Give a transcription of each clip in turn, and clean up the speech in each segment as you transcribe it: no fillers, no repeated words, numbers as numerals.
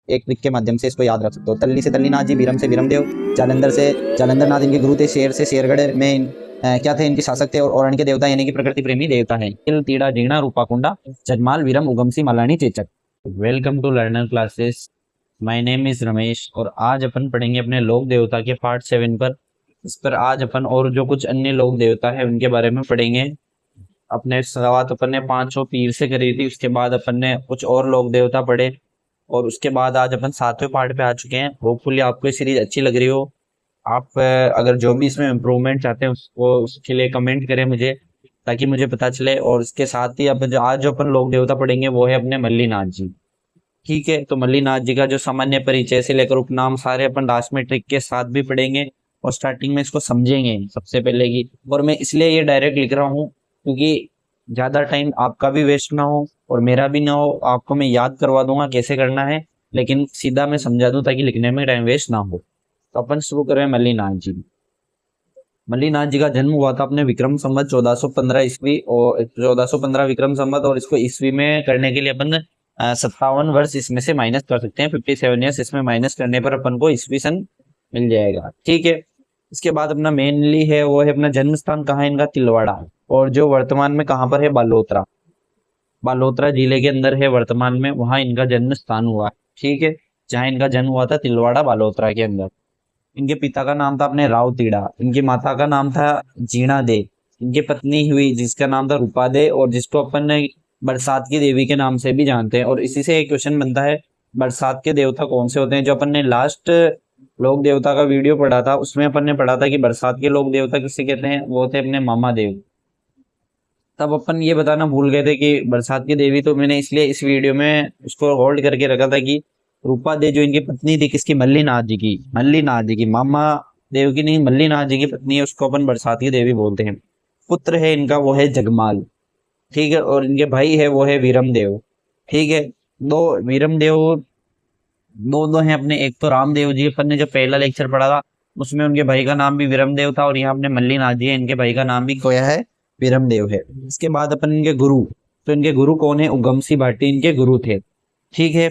एक ट्रिक के माध्यम से इसको याद रख सकते हो। तल्ली से तल्लीनाथ जी, वीरम से वीरमदेव, जालंधर से जालंधरनाथ इनके गुरु थे, शेर से शेरगढ़ में क्या थे इनके शासक थे, और औरण के देवता यानी कि प्रकृति प्रेमी देवता है। तिल तीड़ा जीणा रूपाकुंडा जजमाल वीरम उगमसी मलानी चेचक। Welcome to learner classes. My name is Ramesh और आज अपन पढ़ेंगे अपने लोक देवता के पार्ट 7 पर। इस पर आज अपन और जो कुछ अन्य लोक देवता है उनके बारे में पढ़ेंगे। अपने शुरुआत अपन ने 500 पीर से करी थी, उसके बाद अपन ने कुछ और लोक देवता पढ़े और उसके बाद आज अपन 7वें पार्ट पे आ चुके हैं। होपफुली आपको ये सीरीज अच्छी लग रही हो। आप अगर जो भी इसमें इम्प्रूवमेंट चाहते हैं उसको उसके लिए कमेंट करें मुझे, ताकि मुझे पता चले। और इसके साथ ही अब जो आज जो अपन लोक देवता पढ़ेंगे वो है अपने मल्लीनाथ जी। ठीक है, तो मल्लीनाथ जी का जो सामान्य परिचय से लेकर उपनाम सारे अपन लास्ट में ट्रिक के साथ भी पढ़ेंगे और स्टार्टिंग में इसको समझेंगे सबसे पहले की। और मैं इसलिए ये डायरेक्ट लिख रहा हूँ क्योंकि ज्यादा टाइम आपका भी वेस्ट ना हो और मेरा भी ना हो। आपको मैं याद करवा दूंगा कैसे करना है, लेकिन सीधा मैं समझा दूं ताकि लिखने में टाइम वेस्ट ना हो। तो अपन शुरू करें मल्लीनाथ जी। मल्लीनाथ जी का जन्म हुआ था अपने विक्रम संवत 1415 ईस्वी और 1415 विक्रम संवत, और इसको ईस्वी में करने के लिए अपन 57 वर्ष इसमें से माइनस कर सकते हैं। 57 ईयर्स इसमें माइनस करने पर अपन को ईस्वी सन मिल जाएगा। ठीक है, इसके बाद अपना मेनली है वो है अपना जन्म स्थान कहाँ है इनका, तिलवाड़ा, और जो वर्तमान में कहाँ पर है, बालोतरा। बालोतरा जिले के अंदर है वर्तमान में, वहां इनका जन्म स्थान हुआ है। ठीक है, जहाँ इनका जन्म हुआ था तिलवाड़ा बालोतरा के अंदर। इनके पिता का नाम था अपने राव तीड़ा, इनकी माता का नाम था जीणा दे, इनकी पत्नी हुई जिसका नाम था रूपा दे, और जिसको अपन ने बरसात की देवी के नाम से भी जानते हैं। और इसी से एक क्वेश्चन बनता है, बरसात के देवता कौन से होते हैं। जो अपन ने लास्ट लोक देवता का वीडियो पढ़ा था उसमें अपन ने पढ़ा था कि बरसात के लोक देवता किसे कहते हैं, वो थे अपने मामा देव। तब अपन ये बताना भूल गए थे कि बरसात की देवी, तो मैंने इसलिए इस वीडियो में उसको होल्ड करके रखा था कि रूपा दे जो इनकी पत्नी थी किसकी, मल्लीनाथ जी की। मल्लीनाथ जी की, मामा देव की नहीं, मल्लीनाथ जी की पत्नी है, उसको अपन बरसात की देवी बोलते हैं। पुत्र है इनका वो है जगमाल। ठीक है, और इनके भाई है वो है वीरम देव। ठीक है, दो वीरम देव दो हैं अपने। एक तो रामदेव जी, अपन ने जो पहला लेक्चर पढ़ा था उसमें उनके भाई का नाम भी विरम देव था, और यहाँ अपने मल्लीनाथ जी है, इनके भाई का नाम भी कोया है, विरम देव है। इसके बाद अपन इनके गुरु, तो इनके गुरु कौन है, उगमसी भाटी इनके गुरु थे। ठीक है,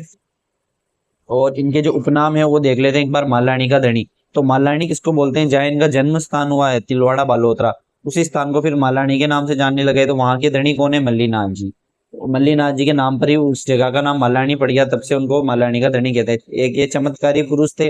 और इनके जो उपनाम है वो देख लेते हैं एक बार। मालानी का धनी, तो मालानी किसको बोलते हैं, जहाँ इनका जन्म स्थान हुआ है तिलवाड़ा बालोतरा, उसी स्थान को फिर मालानी के नाम से जानने लगे। तो वहां के धनी कौन है, मल्लीनाथ जी। तो मल्लीनाथ जी के नाम पर ही उस जगह का नाम मालानी पड़ गया, तब से उनको मालानी का धनी कहते हैं। एक ये चमत्कारी पुरुष थे,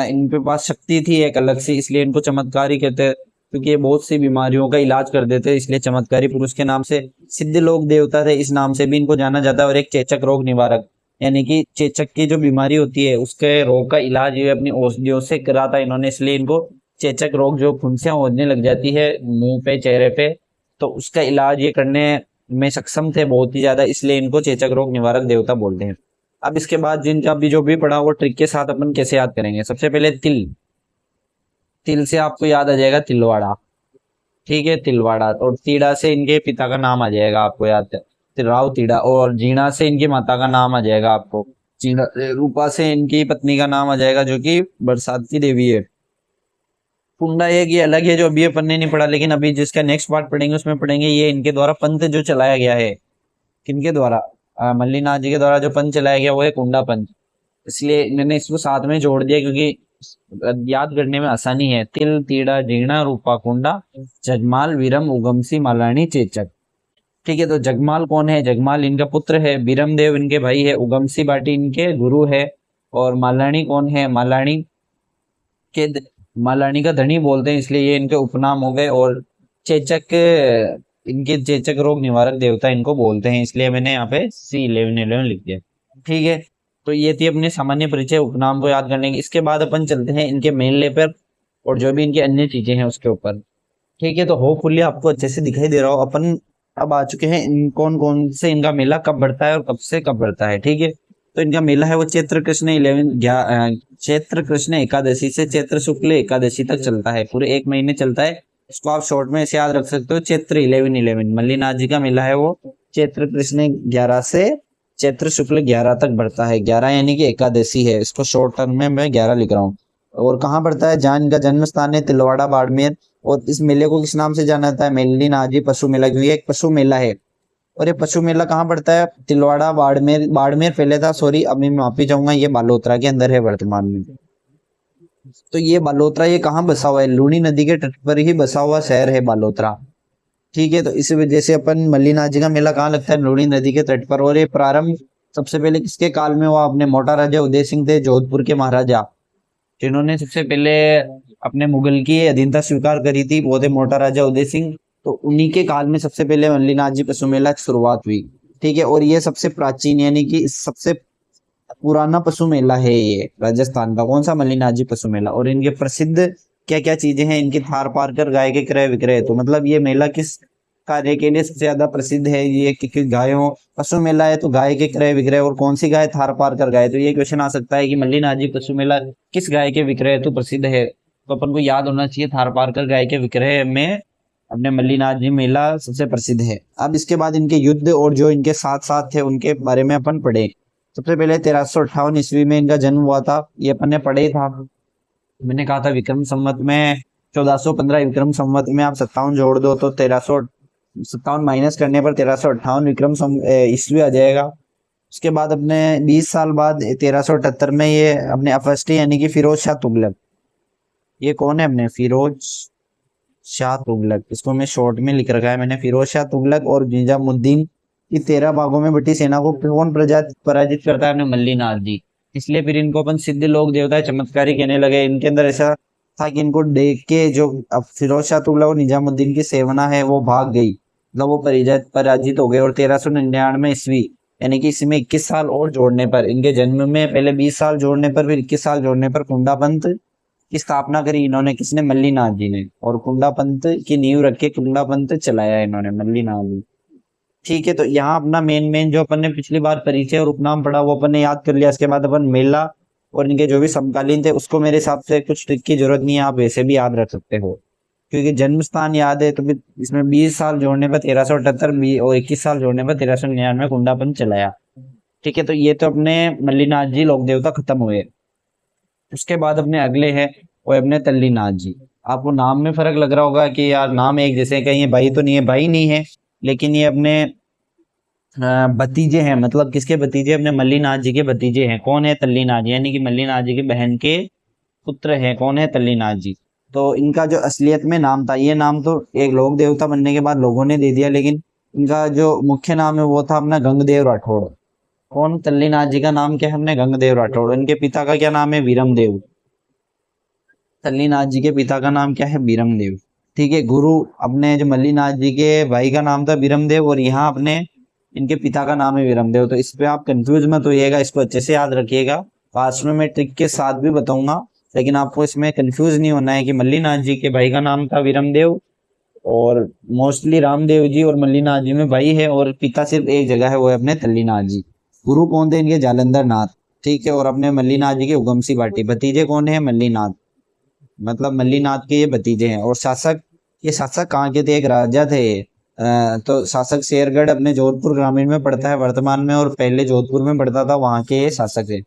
इनके पास शक्ति थी एक अलग से, इसलिए इनको चमत्कारी कहते हैं, क्योंकि ये बहुत सी बीमारियों का इलाज कर देते हैं, इसलिए चमत्कारी पुरुष के नाम से। सिद्ध लोक देवता थे, इस नाम से भी इनको जाना जाता है। और एक चेचक रोग निवारक, यानी कि चेचक की जो बीमारी होती है उसके रोग का इलाज ये अपनी औषधियों से करा था इन्होंने, इसलिए इनको चेचक रोग, जो फुंसियां होने लग जाती है मुंह पे चेहरे पे, तो उसका इलाज ये करने में सक्षम थे बहुत ही ज्यादा, इसलिए इनको चेचक रोग निवारक देवता बोलते हैं। अब इसके बाद जिनका भी जो भी पढ़ा वो ट्रिक के साथ अपन कैसे याद करेंगे। सबसे पहले तिल, तिल से आपको याद आ जाएगा तिलवाड़ा। ठीक है, तिलवाड़ा। और तीड़ा से इनके पिता का नाम आ जाएगा आपको याद, राव तीड़ा। और जीणा से इनकी माता का नाम आ जाएगा आपको, जीणा। रूपा से इनकी पत्नी का नाम आ जाएगा जो कि बरसात की देवी है। कुंडा एक ये अलग है जो अभी अपन ने नहीं पढ़ा, लेकिन अभी जिसका नेक्स्ट पार्ट पढ़ेंगे उसमें पढ़ेंगे। ये इनके द्वारा पंथ जो चलाया गया है, किनके द्वारा, मल्लीनाथ जी के द्वारा जो पंथ चलाया गया वो है कुंडा पंथ, इसलिए मैंने इसको साथ में जोड़ दिया क्योंकि याद करने में आसानी है। तिल तीड़ा जीणा रूपा कुंडा जगमाल वीरम उगमसी मालानी चेचक। ठीक है, तो जगमाल कौन है, जगमाल इनका पुत्र है, वीरम देव इनके भाई है, उगमसी बाटी इनके गुरु है, और मालानी कौन है, मालानी के मालानी का धनी बोलते हैं, इसलिए ये इनके उपनाम हो गए। और चेचक, इनके चेचक रोग निवारक देवता इनको बोलते हैं, इसलिए मैंने यहाँ पे C1111 लिख दिया। ठीक है, तो ये थी अपने सामान्य परिचय, उपनाम को याद करने की। इसके बाद अपन चलते हैं इनके मेन लेपर और जो भी इनकी अन्य चीजें हैं उसके ऊपर। ठीक है, तो होपफुली आपको अच्छे से दिखाई दे रहा हो। अपन अब आ चुके हैं इन कौन कौन से इनका मेला कब बढ़ता है और कब से कब बढ़ता है। ठीक है, तो इनका मेला है वो चैत्र कृष्ण चैत्र कृष्ण एकादशी से चैत्र शुक्ल एकादशी तक चलता है, पूरे एक महीने चलता है। इसको आप शॉर्ट में ऐसे याद रख सकते हो, चैत्र 11 मल्लीनाथ जी का मेला है वो चैत्र कृष्ण 11 से चैत्र शुक्ल 11 तक बढ़ता है। 11 यानी कि एकादशी है, इसको शॉर्ट टर्म में मैं 11 लिख रहा हूँ। और कहाँ बढ़ता है, जहाँ इनका जन्म स्थान है तिलवाड़ा बाड़मेर। और इस मेले को किस नाम से जाना जाता है, मल्लीनाथ जी पशु मेला, क्योंकि एक पशु मेला है। और ये पशु मेला कहाँ पड़ता है? तिलवाड़ा, बाड़मेर, बाड़मेर पहले था, सॉरी अभी मैं माफी चाहूंगा, ये बालोतरा के अंदर है वर्तमान में। तो ये बालोतरा ये कहाँ बसा हुआ है? लूनी नदी के तट पर ही बसा हुआ शहर है बालोतरा। ठीक है, तो इसी वजह से अपन मल्लीनाथ जी का मेला कहाँ लगता है? लूनी नदी के तट पर। और ये प्रारंभ सबसे पहले किसके काल में हुआ? अपने मोटा राजा उदय सिंह थे, जोधपुर के महाराजा, जिन्होंने सबसे पहले अपने मुगल की अधीनता स्वीकार करी थी, वो थे मोटा राजा उदय सिंह। तो उन्हीं के काल में सबसे पहले मल्लीनाथ जी पशु मेला की शुरुआत हुई। ठीक है, और ये सबसे प्राचीन यानी कि सबसे पुराना पशु मेला है ये राजस्थान का। कौन सा? मल्लीनाथ जी पशु मेला। और इनके प्रसिद्ध क्या क्या चीजें हैं? इनकी थार पारकर गाय के क्रय विक्रय। तो मतलब ये मेला किस कार्य के लिए सबसे ज्यादा प्रसिद्ध है? ये कि गायों, पशु मेला है तो गाय के क्रय विक्रय। और कौन सी गाय? थार पारकर गाय। तो ये क्वेश्चन आ सकता है कि मल्लीनाथ जी पशु मेला किस गाय के विक्रय तो प्रसिद्ध है? तो अपन को याद होना चाहिए थार पारकर गाय के विक्रय में अपने मल्लीनाथ जी मेला सबसे प्रसिद्ध है। अब इसके बाद इनके युद्ध और जो इनके साथ साथ थे उनके बारे में अपन पढ़े। सबसे पहले 1358 ईस्वी में इनका जन्म हुआ था, ये अपन ने पढ़े ही था। मैंने कहा था विक्रम संवत में 1415, विक्रम संवत में आप 57 जोड़ दो तो 1357 माइनस करने पर 1358 ईस्वी आ जाएगा। उसके बाद अपने 20 साल बाद 1378 में ये अपने अपस्टी यानी कि फिरोज शाह तुगलक, ये कौन है? अपने फिरोज शाह तुगलक, इसको मैं शॉर्ट में लिख रखा है मैंने, फिरोज शाह तुगलक और निजामुद्दीन की 13 भागों में बटी सेना को कौन पराजित करता है? अपने मल्लीनाथ जी। इसलिए फिर इनको अपन सिद्ध लोक देवता चमत्कारी कहने लगे। इनके अंदर ऐसा था कि इनको देख के जो अब फिरोज शाह तुगलक और निजामुद्दीन की सेना है वो भाग गई, मतलब वो पराजित हो गए। और 1399 ईस्वी यानी कि इसमें 21 साल और जोड़ने पर, इनके जन्म में पहले 20 साल जोड़ने पर फिर 21 साल जोड़ने पर कुंडा पंथ की स्थापना करी इन्होंने। किसने? मल्लीनाथ जी ने। और कुंडा पंथ की नींव रख के कुंडा पंथ चलाया इन्होंने, मल्लीनाथ जी। ठीक है, तो यहाँ अपना मेन मेन जो अपन ने पिछली बार परिचय और उपनाम पढ़ा वो अपन ने याद कर लिया। इसके बाद अपन मेला और इनके जो भी समकालीन थे उसको मेरे हिसाब से कुछ ट्रिक की जरूरत नहीं है, आप वैसे भी याद रख सकते हो, क्योंकि जन्म स्थान याद है। तो फिर इसमें 20 साल जोड़ने पर 1378 और 21 साल जोड़ने पर 1399 कुंडा पंथ चलाया। ठीक है, तो ये तो अपने मल्लीनाथ जी लोक देवता खत्म हुए। उसके बाद अपने अगले हैं वो अपने तल्लीनाथ जी। आपको नाम में फर्क लग रहा होगा कि यार नाम एक जैसे, कहीं ये भाई तो नहीं है, भाई नहीं है, लेकिन ये अपने भतीजे हैं। मतलब किसके भतीजे? अपने मल्लीनाथ जी के भतीजे हैं। कौन है? तल्लीनाथ जी, यानी कि मल्लीनाथ जी की बहन के पुत्र हैं। कौन है? तल्लीनाथ जी। तो इनका जो असलियत में नाम था, ये नाम तो एक लोक देवता बनने के बाद लोगों ने दे दिया, लेकिन इनका जो मुख्य नाम है वो था अपना गंगदेव राठौड़। कौन? तल्लीनाथ जी का नाम क्या है? अपने गंगदेव राठौड़। इनके पिता का क्या नाम है? वीरमदेव। तल्लीनाथ जी के पिता का नाम क्या है? वीरमदेव। ठीक है, गुरु अपने जो मल्लीनाथ जी के भाई का नाम था वीरमदेव और यहाँ अपने इनके पिता का नाम है वीरमदेव। तो इस पे आप कंफ्यूज मत होइएगा, इसको अच्छे से याद रखिएगा। पास में मैं ट्रिक के साथ भी बताऊंगा, लेकिन आपको इसमें कंफ्यूज नहीं होना है कि मल्लीनाथ जी के भाई का नाम था वीरमदेव और मोस्टली रामदेव जी और मल्लीनाथ जी में भाई है और पिता सिर्फ एक जगह है, वो है अपने तल्लीनाथ जी। गुरु कौन थे इनके? जालंधर नाथ। ठीक है, और अपने मल्लीनाथ जी के उगमसी बाटी। भतीजे कौन है? मल्लीनाथ, मतलब मल्लीनाथ के ये भतीजे हैं। और शासक, ये शासक कहाँ के थे? एक राजा थे। तो शासक शेरगढ़ अपने जोधपुर ग्रामीण में पड़ता है वर्तमान में, और पहले जोधपुर में पड़ता था, वहां के ये शासक है।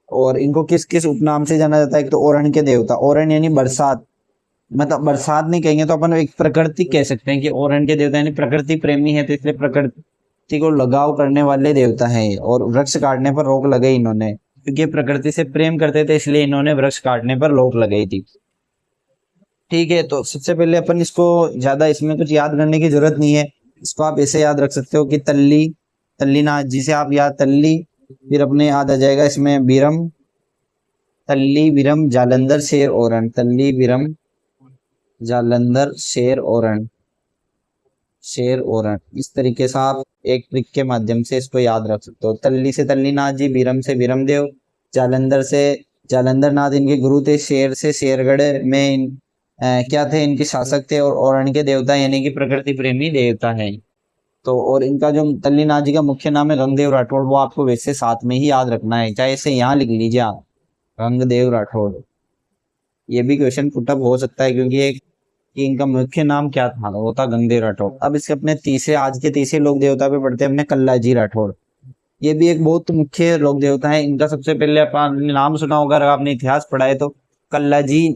और इनको किस किस उपनाम से जाना जाता है? एक तो ओरण के देवता, ओरण यानी बरसात, मतलब बरसात नहीं कहेंगे तो अपन एक प्रकृति कह सकते हैं कि ओरण के देवता यानी प्रकृति प्रेमी है, तो इसलिए प्रकृति को लगाव करने वाले देवता हैं। और वृक्ष काटने पर रोक लगाई इन्होंने, क्योंकि प्रकृति से प्रेम करते थे, इसलिए इन्होंने वृक्ष काटने पर रोक लगाई थी। ठीक है, तो सबसे पहले अपन इसको ज्यादा इसमें कुछ याद करने की जरूरत नहीं है, इसको आप ऐसे याद रख सकते हो कि तल्लीनाथ जी से आप याद तल्ली, फिर अपने याद आ जाएगा इसमें बीरम, तल्ली बीरम जालंधर शेर ओरण, तल्ली बीरम जालंधर शेर ओरण। इस तरीके से आप एक ट्रिक के माध्यम से इसको याद रख सकते हो। तल्ली से तल्लीनाथ जी, बीरम से बीरमदेव, जालंधर से जालंधर नाथ इनके गुरु थे, शेर से शेरगढ़ में क्या थे? इनके शासक थे। और ओरण के देवता यानी कि प्रकृति प्रेमी देवता है। तो और इनका जो तल्लीनाथ जी का मुख्य नाम है गंगदेव राठौड़, वो आपको वैसे साथ में ही याद रखना है, चाहे इसे यहाँ लिख लीजिए आप, गंगदेव राठौड़। ये भी क्वेश्चन पुटअप हो सकता है क्योंकि एक कि इनका मुख्य नाम क्या था, वो था गंगदेव राठौड़। अब इसके अपने तीसरे, आज के तीसरे लोक देवता पे पढ़ते हैं अपने कल्लाजी राठौड़। ये भी एक बहुत मुख्य लोक देवता है। इनका सबसे पहले आपने नाम सुना होगा, अगर आपने इतिहास पढ़ा है तो। कल्लाजी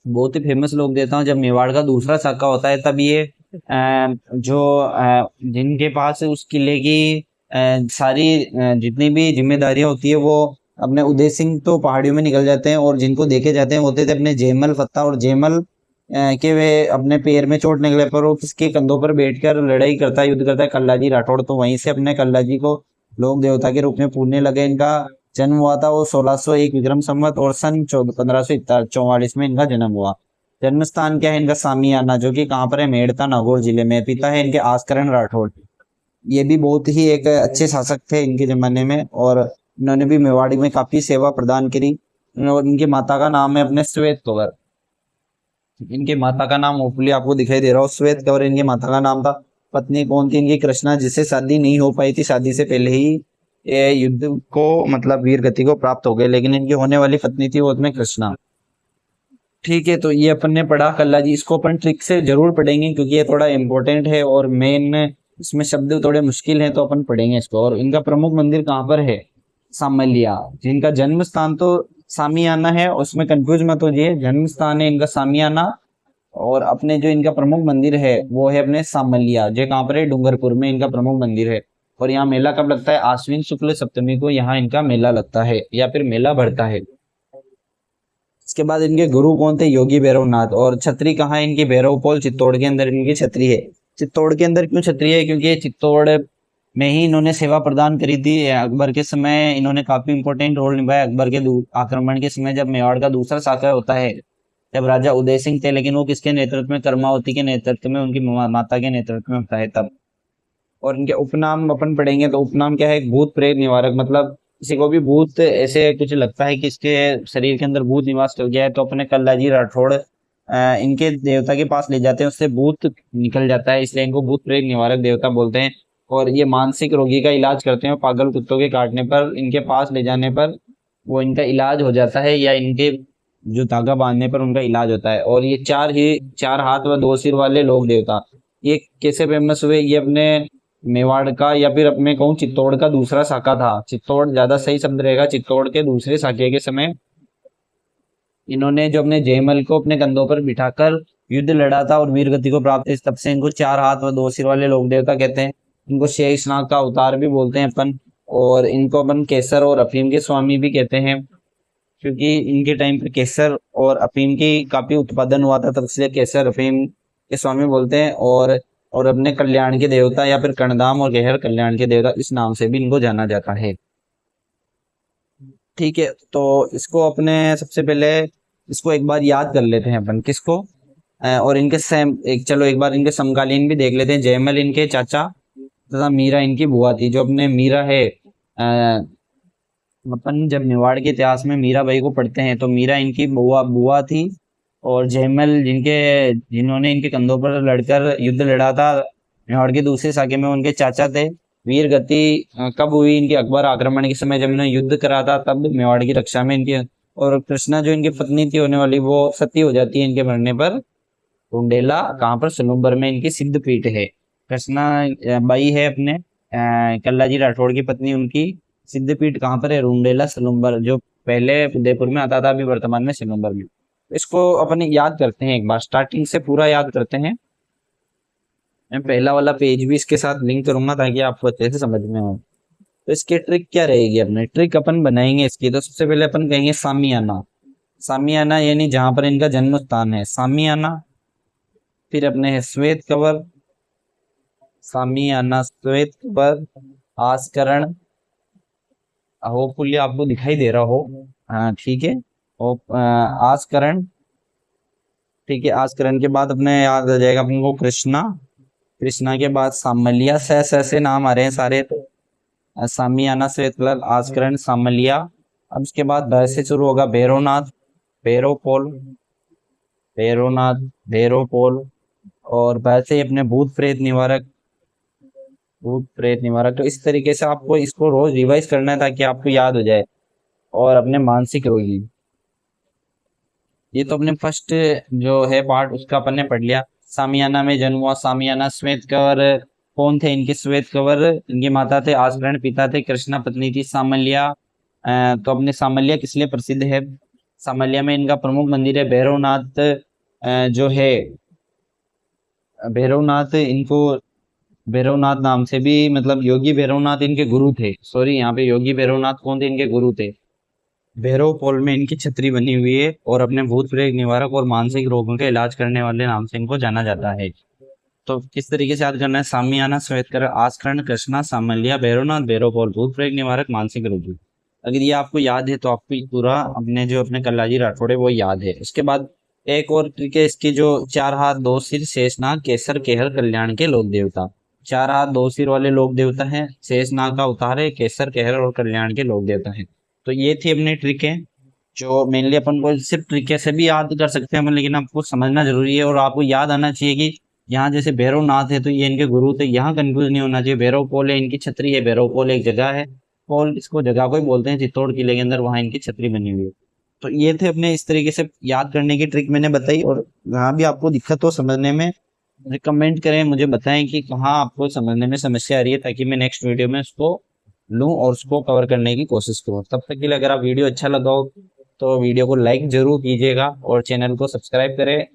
बहुत ही फेमस लोक देवता हूँ। जब मेवाड़ का दूसरा शाखा होता है तब ये जिनके पास उस किले की सारी जितनी भी जिम्मेदारियां होती है वो अपने उदय सिंह तो पहाड़ियों में निकल जाते हैं, और जिनको देखे जाते हैं होते थे अपने जयमल फत्ता, और जयमल के वे अपने पैर में चोट निकले पर वो किसके कंधों पर बैठकर लड़ाई करता है, युद्ध करता है, कल्लाजी राठौड़। तो वहीं से अपने कल्लाजी को लोक देवता के रूप में पूजने लगे। इनका जन्म हुआ था वो 1601 विक्रम संवत और सन 1544 में इनका जन्म हुआ। जन्म स्थान क्या है इनका? सामियाना, जो कि कहाँ पर है? मेड़ता नागौर जिले में। पिता है इनके आस्करण राठौड़, ये भी बहुत ही एक अच्छे शासक थे इनके जमाने में, और इन्होंने भी मेवाड़ में काफी सेवा प्रदान करी। और इनकी माता का नाम है अपने श्वेत कंवर। इनके माता का नाम होपफुली आपको दिखाई दे रहा हो, श्वेत कंवर इनकी माता का नाम था। पत्नी कौन थी इनकी? कृष्णा, जिससे शादी नहीं हो पाई थी, शादी से पहले ही ये युद्ध को मतलब वीर गति को प्राप्त हो गए, लेकिन इनकी होने वाली पत्नी थी वो उसमें कृष्णा। ठीक है, तो ये अपन ने पढ़ा कल्ला जी, इसको अपन ट्रिक से जरूर पढ़ेंगे क्योंकि ये थोड़ा इंपॉर्टेंट है और मेन इसमें शब्द थोड़े मुश्किल हैं, तो अपन पढ़ेंगे इसको। और इनका प्रमुख मंदिर कहाँ पर है? सामलिया। जिनका जन्म स्थान तो सामियाना है, उसमें कंफ्यूज मत हो जाइए, जन्म स्थान है इनका सामियाना, और अपने जो इनका प्रमुख मंदिर है वो है अपने सामलिया, जो कहाँ पर है? डूंगरपुर में इनका प्रमुख मंदिर है। और यहाँ मेला कब लगता है? आश्विन शुक्ल सप्तमी को यहाँ इनका मेला लगता है या फिर मेला बढ़ता है। इसके बाद इनके गुरु कौन थे? योगी भैरवनाथ। और छतरी कहाँ है इनकी? भैरवपोल चित्तौड़ के अंदर इनकी छतरी है। चित्तौड़ के अंदर क्यों छतरी है? क्योंकि ये चित्तौड़ में ही इन्होंने सेवा प्रदान करी थी अकबर के समय। इन्होंने काफी इंपॉर्टेंट रोल निभाया अकबर के आक्रमण के समय, जब मेवाड़ का दूसरा शाखा होता है, जब राजा उदय सिंह थे, लेकिन वो किसके नेतृत्व में? कर्मावती के नेतृत्व में, उनकी माता के नेतृत्व में होता है तब। और इनके उपनाम अपन पढ़ेंगे तो उपनाम क्या है? भूत प्रेत निवारक। मतलब किसी को भी भूत ऐसे कुछ लगता है कि इसके शरीर के अंदर भूत निवास कर गया है, तो अपने कल्लाजी राठौड़ इनके देवता के पास ले जाते हैं, उससे भूत निकल जाता है, इसलिए इनको भूत प्रेत निवारक देवता बोलते हैं। और ये मानसिक रोगी का इलाज करते हैं, पागल कुत्तों के काटने पर इनके पास ले जाने पर वो इनका इलाज हो जाता है, या इनके जो धागा बांधने पर उनका इलाज होता है। और ये चार हाथ व दो सिर वाले लोक देवता, ये कैसे फेमस हुए? ये अपने मेवाड़ का या फिर अपने कहूँ चित्तौड़ का दूसरा शाखा था। चित्तौड़ ज्यादा सही शब्द रहेगा। चित्तौड़ के दूसरे शाखे के समय इन्होंने जो अपने जयमल को अपने कंधों पर बिठाकर युद्ध लड़ा था और वीर गति को प्राप्त है, तब से इनको चार हाथ व दो सिर वाले लोक देवता कहते हैं। इनको शेषनाग का अवतार भी बोलते हैं अपन, और इनको अपन केसर और अफीम के स्वामी भी कहते हैं, क्योंकि इनके टाइम पर केसर और अफीम की काफी उत्पादन हुआ था, तब इसलिए केसर अफीम के स्वामी बोलते हैं। और अपने कल्याण के देवता या फिर कर्णधाम और गहर कल्याण के देवता, इस नाम से भी इनको जाना जाता है। ठीक है, तो इसको अपने सबसे पहले इसको एक बार याद कर लेते हैं अपन, किसको? और इनके सेम एक चलो एक बार इनके समकालीन भी देख लेते हैं। जयमल इनके चाचा तथा मीरा इनकी बुआ थी। जो अपने मीरा है, अपन जब मेवाड़ के इतिहास में मीरा बाई को पढ़ते हैं तो मीरा इनकी बुआ थी, और जयमल जिन्होंने इनके कंधों पर लड़कर युद्ध लड़ा था मेवाड़ के दूसरे साके में, उनके चाचा थे। वीर गति कब हुई इनके? अकबर आक्रमण के समय, जब इन्होंने युद्ध करा था तब मेवाड़ की रक्षा में इनकी। और कृष्णा जो इनकी पत्नी थी होने वाली, वो सती हो जाती है इनके मरने पर। रुंडेला कहाँ पर? सलूम्बर में इनकी सिद्ध पीठ है। कृष्णा बाई है अपने कल्लाजी राठौड़ की पत्नी, उनकी सिद्ध पीठ कहाँ पर है? रुंडेला सलूम्बर, जो पहले उदयपुर में आता था, अभी वर्तमान में सलूम्बर में। इसको अपन याद करते हैं एक बार, स्टार्टिंग से पूरा याद करते हैं। मैं पहला वाला पेज भी इसके साथ लिंक करूंगा ताकि आपको अच्छे से समझ में हो। तो इसकी ट्रिक क्या रहेगी? अपने ट्रिक अपन बनाएंगे इसकी। तो सबसे पहले अपन कहेंगे सामियाना। सामियाना यानी जहां पर इनका जन्म स्थान है, सामियाना। फिर अपने है श्वेत कंवर, सामियाना श्वेत कंवर, आस्करण, होपफुली आपको दिखाई दे रहा हो। हाँ ठीक है, और आस्करण। ठीक है, आस्करण के बाद अपने याद आ जाएगा अपन को कृष्णा। कृष्णा के बाद सामलिया, से नाम आ रहे हैं सारे, तो सामियाना श्वेत कंवर, आस्करण, सामलिया। अब इसके बाद भ से शुरू होगा भैरवनाथ, भैरवपोल, भैरवनाथ, भैरवपोल। और भ से अपने भूत प्रेत निवारक, भूत प्रेत निवारक। तो इस तरीके से आपको इसको रोज रिवाइज करना है ताकि आपको याद हो जाए। और अपने मानसिक रोगी, ये तो अपने फर्स्ट जो है पार्ट उसका अपन ने पढ़ लिया। सामियाना में जन्म हुआ, सामियाना श्वेत कंवर कौन थे इनके? श्वेत कंवर इनकी माता थे आस्करण, पिता थे कृष्णा, पत्नी थी सामलिया। तो अपने सामलिया किस लिए प्रसिद्ध है? सामलिया में इनका प्रमुख मंदिर है भैरवनाथ, जो है भैरवनाथ इनको भैरवनाथ नाम से भी, मतलब योगी भैरवनाथ इनके गुरु थे। सॉरी, यहाँ पे योगी भैरवनाथ कौन थे? इनके गुरु थे। भैरव पोल में इनकी छतरी बनी हुई है और अपने भूत प्रेत निवारक और मानसिक रोगों के इलाज करने वाले नाम से इनको जाना जाता है। तो किस तरीके से याद करना है? सामियाना, श्वेतकर, आस्करण, कृष्णा, सामलिया, भैरवनाथ, भैरव पोल, भूत प्रेत निवारक, मानसिक रोगी। अगर ये आपको याद है तो आपको पूरा अपने जो अपने कल्लाजी राठौड़ है वो याद है। उसके बाद एक और ट्रिक है इसकी, जो चार हाथ दो सिर शेषनाग केसर केहर कल्याण के लोक देवता। चार हाथ दो सिर वाले लोक देवता है, शेषनाग का अवतार है, केसर केहर और कल्याण के लोक देवता है। तो ये थी अपनी ट्रिक है, जो मेनली अपन को सिर्फ ट्रिक से भी याद कर सकते हैं अपन, लेकिन आपको समझना जरूरी है और आपको याद आना चाहिए कि यहाँ जैसे भैरव नाथ है तो ये इनके गुरु थे, यहाँ कंफ्यूज नहीं होना चाहिए। भैरव पोल है, इनकी छतरी है। भैरव पोल एक जगह है, पोल इसको जगह को ही बोलते हैं, चित्तौड़ किले के अंदर वहां इनकी छतरी बनी हुई है। तो ये थे अपने इस तरीके से याद करने की ट्रिक मैंने बताई। और जहाँ भी आपको दिक्कत हो समझने में, मुझे कमेंट करें, मुझे बताएं कि कहाँ आपको समझने में समस्या आ रही है, ताकि मैं नेक्स्ट वीडियो में उसको लूँ और उसको कवर करने की कोशिश करूँ। तब तक के लिए अगर आप वीडियो अच्छा लगा हो तो वीडियो को लाइक जरूर कीजिएगा और चैनल को सब्सक्राइब करें।